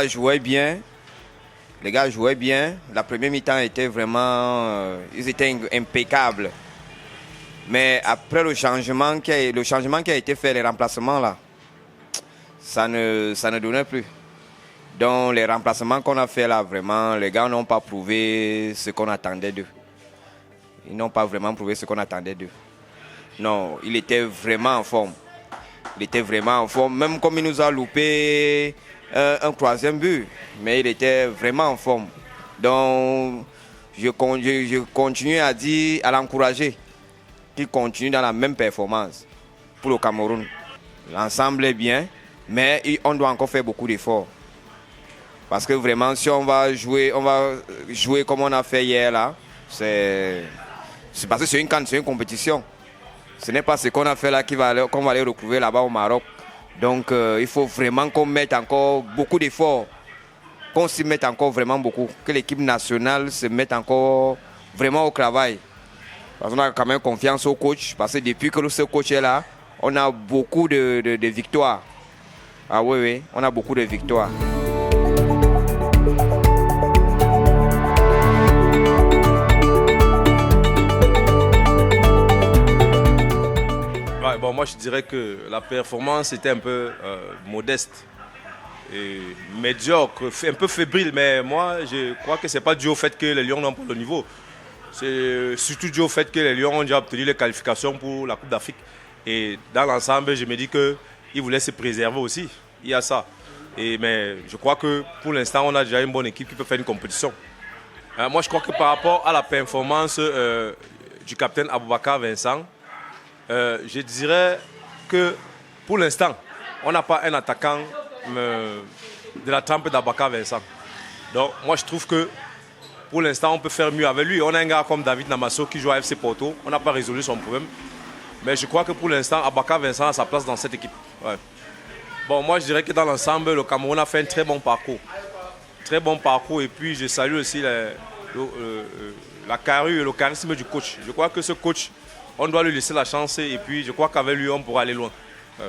gars jouaient bien. La première mi-temps était vraiment... ils étaient impeccables. Mais après le changement qui a été fait, les remplacements là, ça ne donnait plus. Donc les remplacements qu'on a fait là, vraiment, les gars n'ont pas prouvé ce qu'on attendait d'eux. Ils n'ont pas vraiment prouvé ce qu'on attendait d'eux. Non, il était vraiment en forme. Même comme il nous a loupé un troisième but. Mais il était vraiment en forme. Donc, je continue à l'encourager. Qu'il continue dans la même performance pour le Cameroun. L'ensemble est bien, mais on doit encore faire beaucoup d'efforts. Parce que vraiment, si on va jouer comme on a fait hier là, c'est parce que c'est une compétition. Ce n'est pas ce qu'on a fait là qu'on va aller retrouver là-bas au Maroc. Donc il faut vraiment qu'on mette encore beaucoup d'efforts, qu'on s'y mette encore vraiment beaucoup, que l'équipe nationale se mette encore vraiment au travail. Parce qu'on a quand même confiance au coach, parce que depuis que ce coach est là, on a beaucoup de victoires. Ah oui, on a beaucoup de victoires. Ouais, bon, moi je dirais que la performance était un peu modeste et médiocre, un peu fébrile, mais moi je crois que ce n'est pas dû au fait que les Lions n'ont pas le niveau. C'est surtout dû au fait que les Lions ont déjà obtenu les qualifications pour la Coupe d'Afrique. Et dans l'ensemble, je me dis qu'ils voulaient se préserver aussi. Il y a ça. Mais je crois que pour l'instant, on a déjà une bonne équipe qui peut faire une compétition. Moi, je crois que par rapport à la performance du capitaine Aboubakar Vincent, je dirais que pour l'instant, on n'a pas un attaquant de la trempe d'Aboubacar Vincent. Donc, moi, je trouve que pour l'instant, on peut faire mieux avec lui. On a un gars comme David Namasso qui joue à FC Porto. On n'a pas résolu son problème. Mais je crois que pour l'instant, Aboubakar Vincent a sa place dans cette équipe. Ouais. Bon, moi, je dirais que dans l'ensemble, le Cameroun a fait un très bon parcours. Très bon parcours. Et puis, je salue aussi la carrure et le charisme du coach. Je crois que ce coach, on doit lui laisser la chance. Et puis, je crois qu'avec lui, on pourra aller loin. Ouais.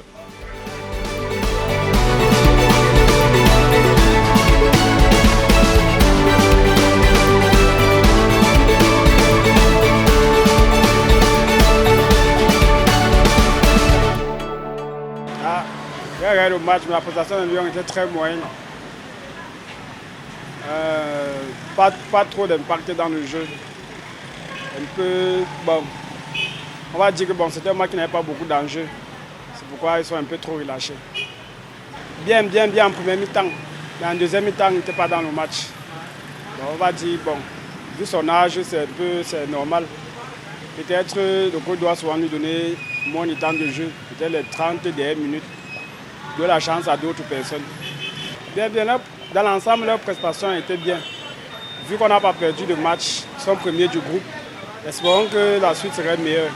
J'ai regardé le match, mais la prestation de Lyon était très moyenne. Pas trop d'impact dans le jeu. Un peu, bon, on va dire que bon, c'était un match qui n'avait pas beaucoup d'enjeux. C'est pourquoi ils sont un peu trop relâchés. Bien en première mi-temps. Mais en deuxième mi-temps, il n'était pas dans le match. Donc on va dire, bon, vu son âge, c'est normal. Peut-être le coach doit souvent lui donner moins de temps de jeu, peut-être les 30 dernières minutes. De la chance à d'autres personnes. Bien, dans l'ensemble, leur prestation était bien. Vu qu'on n'a pas perdu de match, ils sont premiers du groupe. Espérons que la suite serait meilleure.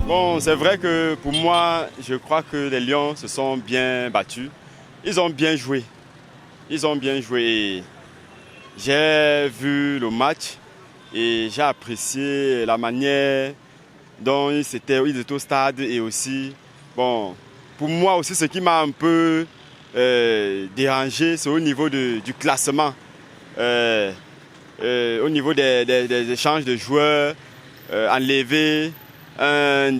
Bon, c'est vrai que pour moi, je crois que les Lions se sont bien battus. Ils ont bien joué. J'ai vu le match et j'ai apprécié la manière dont ils étaient au stade et aussi, bon, pour moi aussi, ce qui m'a un peu dérangé, c'est au niveau du classement. Au niveau des échanges de joueurs, enlever un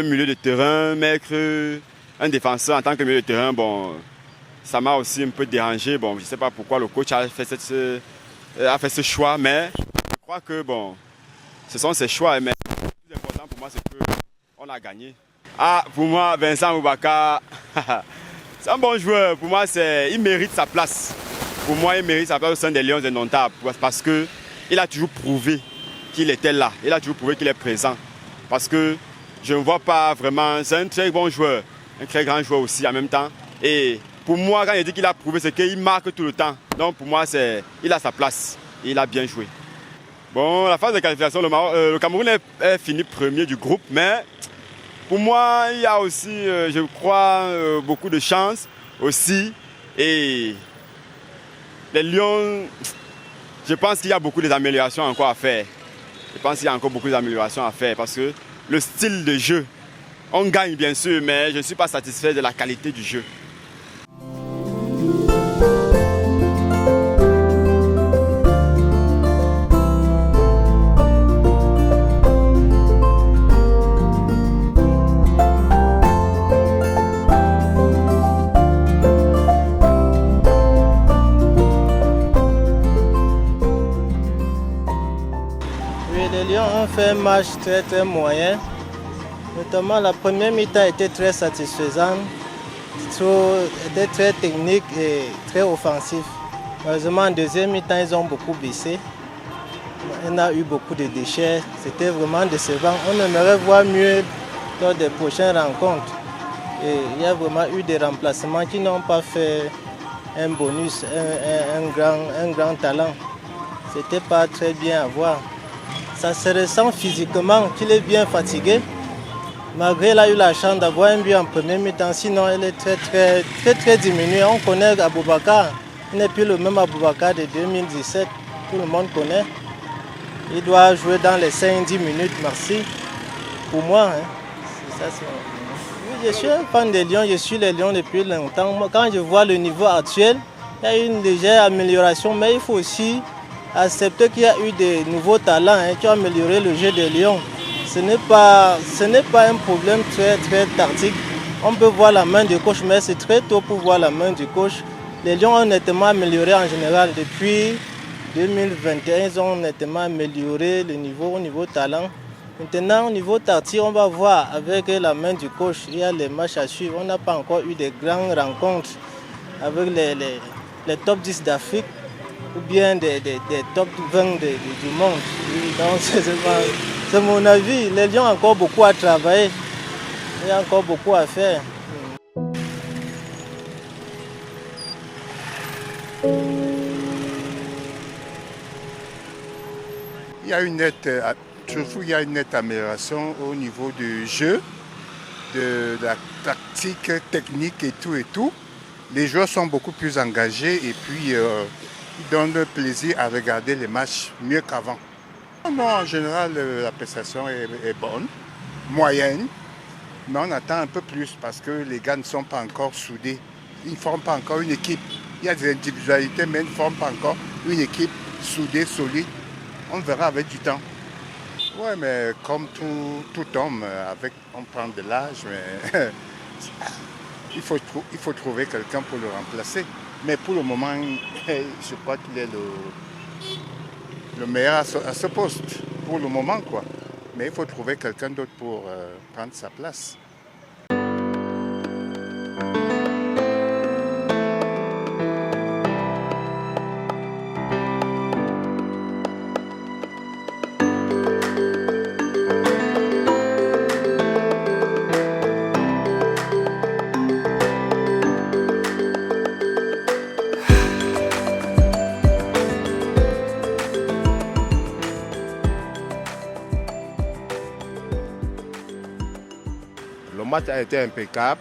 milieu de terrain, mettre un défenseur en tant que milieu de terrain, bon, ça m'a aussi un peu dérangé. Bon, je ne sais pas pourquoi le coach a fait ce choix, mais je crois que bon, ce sont ses choix. Mais le plus important pour moi, c'est qu'on a gagné. Pour moi, Vincent Aboubakar, c'est un bon joueur. Pour moi, il mérite sa place. Pour moi, il mérite sa place au sein des Lions indomptables parce qu'il a toujours prouvé qu'il était là. Il a toujours prouvé qu'il est présent. Parce que je ne vois pas vraiment... C'est un très bon joueur. Un très grand joueur aussi en même temps. Et pour moi, quand il dit qu'il a prouvé, c'est qu'il marque tout le temps. Donc pour moi, il a sa place. Et il a bien joué. Bon, la phase de qualification, le Cameroun est fini premier du groupe. Mais pour moi, il y a aussi, je crois, beaucoup de chance aussi. Et les Lions, je pense qu'il y a beaucoup d'améliorations encore à faire. Je pense qu'il y a encore beaucoup d'améliorations à faire parce que le style de jeu, on gagne bien sûr, mais je ne suis pas satisfait de la qualité du jeu. Les Lions ont fait un match très moyen. Notamment la première mi-temps était très satisfaisante, était très technique et très offensif. Malheureusement en deuxième mi-temps ils ont beaucoup baissé. On a eu beaucoup de déchets, c'était vraiment décevant. On aimerait voir mieux lors des prochaines rencontres. Et il y a vraiment eu des remplacements qui n'ont pas fait un bonus, un grand talent. C'était pas très bien à voir. Ça se ressent physiquement qu'il est bien fatigué. Malgré qu'il a eu la chance d'avoir un but en premier mi-temps, sinon il est très diminué. On connaît Aboubakar, il n'est plus le même Aboubakar de 2017, tout le monde connaît. Il doit jouer dans les 5-10 minutes, merci. Pour moi, hein. Oui, je suis un fan des Lions, je suis les Lions depuis longtemps. Moi, quand je vois le niveau actuel, il y a eu une légère amélioration, mais il faut aussi accepter qu'il y a eu des nouveaux talents qui ont amélioré le jeu des Lions. Ce n'est pas un problème très tactique. On peut voir la main du coach, mais c'est très tôt pour voir la main du coach. Les Lions ont nettement amélioré en général. Depuis 2021, ils ont nettement amélioré le niveau au niveau talent. Maintenant, au niveau tactique, on va voir avec la main du coach. Il y a les matchs à suivre. On n'a pas encore eu de grandes rencontres avec les top 10 d'Afrique ou bien des top 20 du monde. Donc, c'est mon avis. Les Lions ont encore beaucoup à travailler. Il y a encore beaucoup à faire. Il y a une nette amélioration au niveau du jeu, de la tactique, technique et tout. Les joueurs sont beaucoup plus engagés et puis ils donnent plaisir à regarder les matchs mieux qu'avant. Non, en général, la prestation est bonne, moyenne, mais on attend un peu plus parce que les gars ne sont pas encore soudés. Ils ne forment pas encore une équipe. Il y a des individualités, mais ils ne forment pas encore une équipe soudée, solide. On verra avec du temps. Oui, mais comme tout homme, on prend de l'âge, mais il faut trouver quelqu'un pour le remplacer. Mais pour le moment, je crois qu'il est le meilleur à ce poste, pour le moment, quoi. Mais il faut trouver quelqu'un d'autre pour prendre sa place. Le match a été impeccable,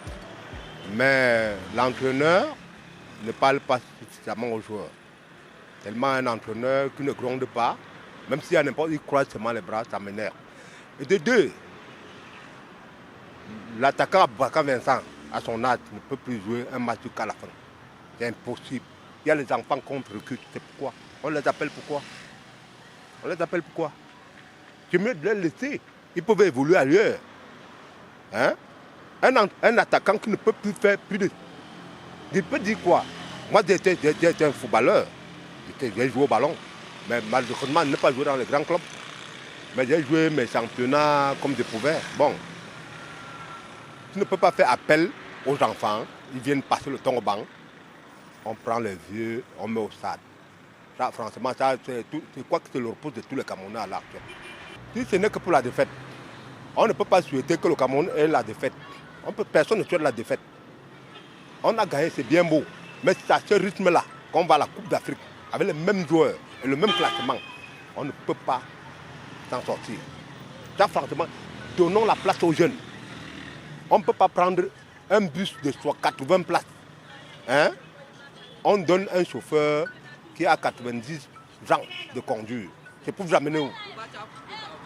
mais l'entraîneur ne parle pas suffisamment aux joueurs. Tellement un entraîneur qui ne gronde pas, même s'il y a n'importe qui croise seulement les bras, ça m'énerve. Et de deux, l'attaquant Aboubakar Vincent, à son âge, ne peut plus jouer un match jusqu'à la fin. C'est impossible. Il y a les enfants contre recul, c'est pourquoi. On les appelle pourquoi? On les appelle pourquoi? C'est mieux de les laisser. Ils peuvent évoluer ailleurs. Hein? Un attaquant qui ne peut plus faire plus de... Il peut dire quoi? Moi, j'étais un footballeur. J'ai joué au ballon. Mais malheureusement, je n'ai pas joué dans les grands clubs. Mais j'ai joué mes championnats comme je pouvais. Bon. Tu ne peux pas faire appel aux enfants. Ils viennent passer le temps au banc. On prend les vieux, on met au stade. Ça, franchement, c'est quoi que c'est le repos de tous les Camerounais à l'actuel. Si ce n'est que pour la défaite, on ne peut pas souhaiter que le Cameroun ait la défaite. Personne ne souhaite la défaite. On a gagné, c'est bien beau. Mais c'est à ce rythme-là qu'on va à la Coupe d'Afrique, avec les mêmes joueurs et le même classement. On ne peut pas s'en sortir. Ça, franchement, donnons la place aux jeunes. On ne peut pas prendre un bus de 80 places. Hein? On donne un chauffeur qui a 90 ans de conduire. C'est pour vous amener où?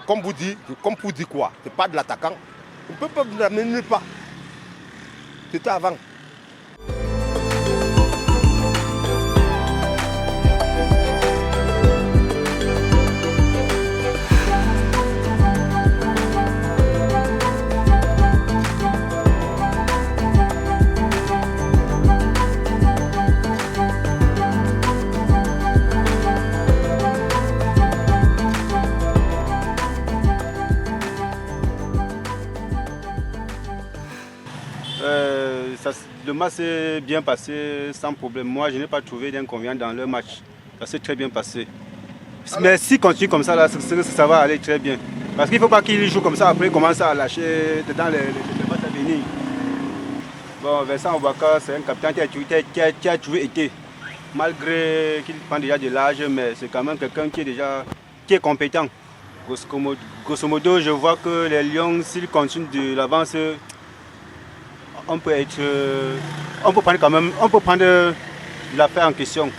Comme vous dites quoi? C'est pas de l'attaquant. On ne peut pas vous amener pas. C'était avant. Le match s'est bien passé sans problème. Moi, je n'ai pas trouvé d'inconvénient dans le match. Ça s'est très bien passé. Mais s'il continue comme ça, là, ça va aller très bien. Parce qu'il ne faut pas qu'il joue comme ça, après il commence à lâcher dans les matchs à venir. Bon, Vincent Obaka, c'est un capitaine qui a toujours été. Malgré qu'il prend déjà de l'âge, mais c'est quand même quelqu'un qui est compétent. Grosso modo, je vois que les Lions, s'ils continuent de l'avance, on peut prendre l'affaire en question.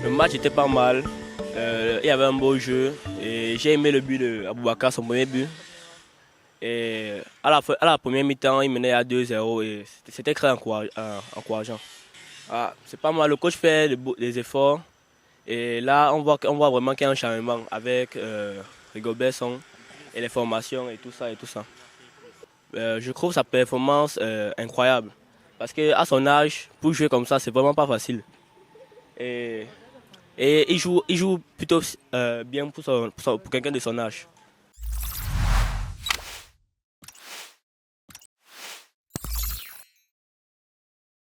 Le match était pas mal, il y avait un beau jeu et j'ai aimé le but de Aboubakar, son premier but. Et à la première mi-temps, il menait à 2-0 et c'était très encourageant. C'est pas mal, le coach fait des efforts et là on voit vraiment qu'il y a un changement avec Rigobert Song et les formations et tout ça. Je trouve sa performance incroyable parce qu'à son âge, pour jouer comme ça, c'est vraiment pas facile. Et il joue plutôt bien pour quelqu'un de son âge.